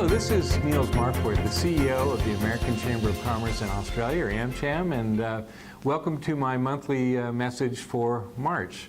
Hello, this is Niels Marquardt, the CEO of the American Chamber of Commerce in Australia, or AmCham, and welcome to my monthly message for March.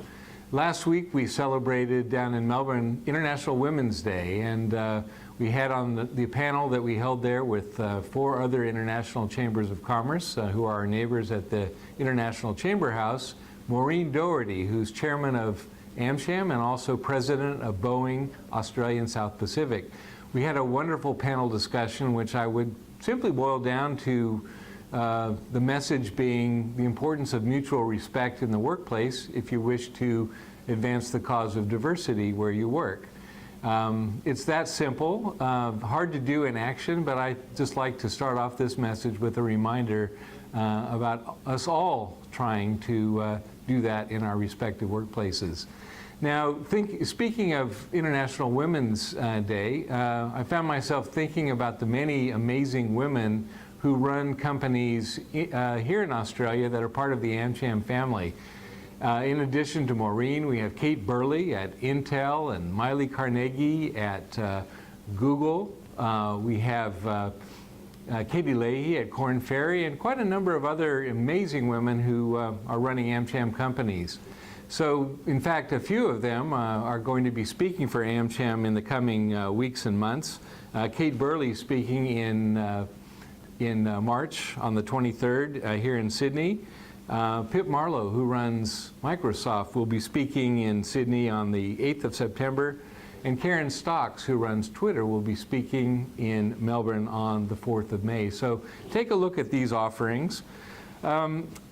Last week we celebrated down in Melbourne International Women's Day, and we had on the panel that we held there with 4 other international chambers of commerce who are our neighbors at the International Chamber House, Maureen Doherty, who's chairman of AmCham and also president of Boeing Australia and South Pacific. We had a wonderful panel discussion, which I would simply boil down to the message being the importance of mutual respect in the workplace if you wish to advance the cause of diversity where you work. It's that simple, hard to do in action, but I just like to start off this message with a reminder about us all trying to do that in our respective workplaces. Now, speaking of International Women's Day, I found myself thinking about the many amazing women who run companies here in Australia that are part of the AmCham family. In addition to Maureen, we have Kate Burley at Intel and Miley Carnegie at Google. We have Katie Leahy at Korn Ferry, and quite a number of other amazing women who are running AmCham companies. So, in fact, a few of them are going to be speaking for AmCham in the coming weeks and months. Kate Burley speaking in March on the 23rd here in Sydney. Pip Marlow, who runs Microsoft, will be speaking in Sydney on the 8th of September. And Karen Stocks, who runs Twitter, will be speaking in Melbourne on the 4th of May. So take a look at these offerings.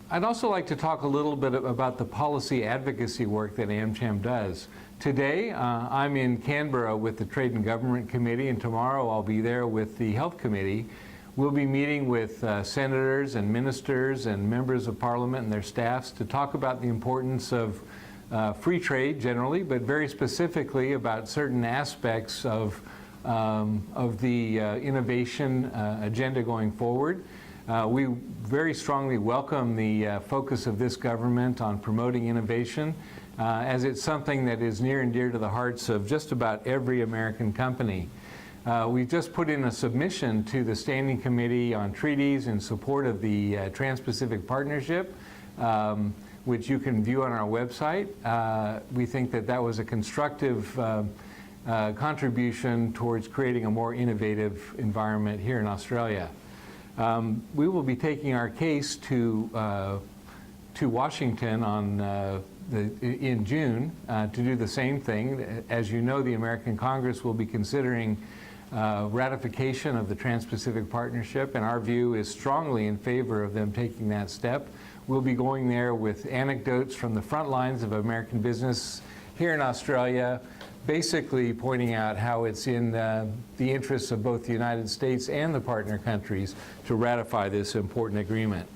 I'd also like to talk a little bit about the policy advocacy work that AmCham does. Today, I'm in Canberra with the Trade and Government Committee, and tomorrow I'll be there with the Health Committee. We'll be meeting with senators and ministers and members of Parliament and their staffs to talk about the importance of free trade generally, but very specifically about certain aspects of the innovation agenda going forward. We very strongly welcome the focus of this government on promoting innovation, as it's something that is near and dear to the hearts of just about every American company. We've just put in a submission to the Standing Committee on Treaties in support of the Trans-Pacific Partnership, which you can view on our website. We think that that was a constructive contribution towards creating a more innovative environment here in Australia. We will be taking our case to Washington on in June to do the same thing. As you know, the American Congress will be considering ratification of the Trans-Pacific Partnership, and our view is strongly in favor of them taking that step. We'll be going there with anecdotes from the front lines of American business here in Australia, basically pointing out how it's in the interests of both the United States and the partner countries to ratify this important agreement.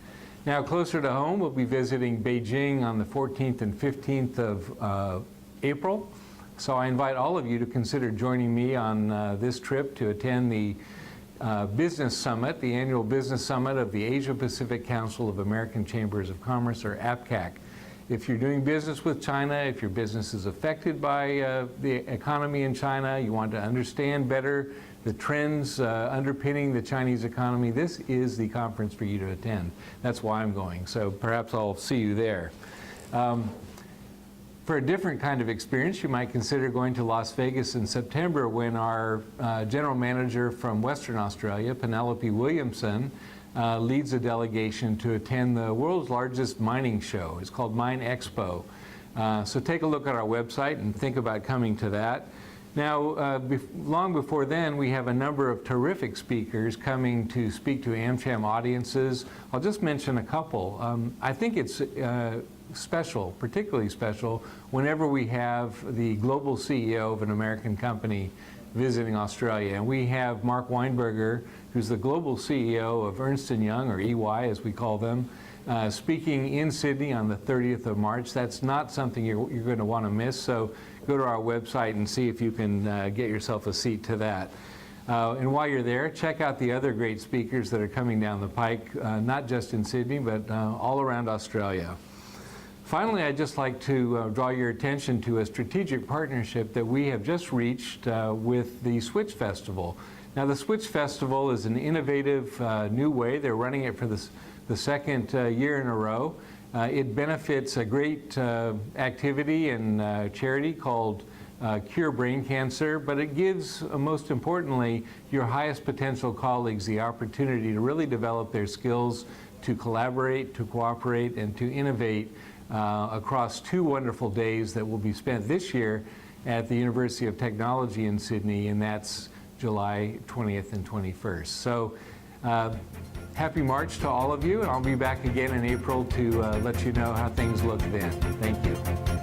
Now, closer to home, we'll be visiting Beijing on the 14th and 15th of April. So I invite all of you to consider joining me on this trip to attend the Business Summit, the annual Business Summit of the Asia-Pacific Council of American Chambers of Commerce, or APCAC. If you're doing business with China, if your business is affected by the economy in China, you want to understand better the trends underpinning the Chinese economy, this is the conference for you to attend. That's why I'm going, so perhaps I'll see you there. For a different kind of experience, you might consider going to Las Vegas in September when our general manager from Western Australia, Penelope Williamson, leads a delegation to attend the world's largest mining show. It's called MINExpo. So take a look at our website and think about coming to that. Now, long before then, we have a number of terrific speakers coming to speak to AmCham audiences. I'll just mention a couple. I think it's special, particularly special, whenever we have the global CEO of an American company visiting Australia. And we have Mark Weinberger, who's the global CEO of Ernst & Young, or EY as we call them, speaking in Sydney on the 30th of March. That's not something you're going to want to miss, so go to our website and see if you can get yourself a seat to that. And while you're there, check out the other great speakers that are coming down the pike, not just in Sydney, but all around Australia. Finally, I'd just like to draw your attention to a strategic partnership that we have just reached with the Switch Festival. Now, the Switch Festival is an innovative new way. They're running it for the second year in a row. It benefits a great activity and charity called Cure Brain Cancer, but it gives, most importantly, your highest potential colleagues the opportunity to really develop their skills to collaborate, to cooperate, and to innovate across 2 wonderful days that will be spent this year at the University of Technology in Sydney, and that's July 20th and 21st. So happy March to all of you, and I'll be back again in April to let you know how things look then. Thank you.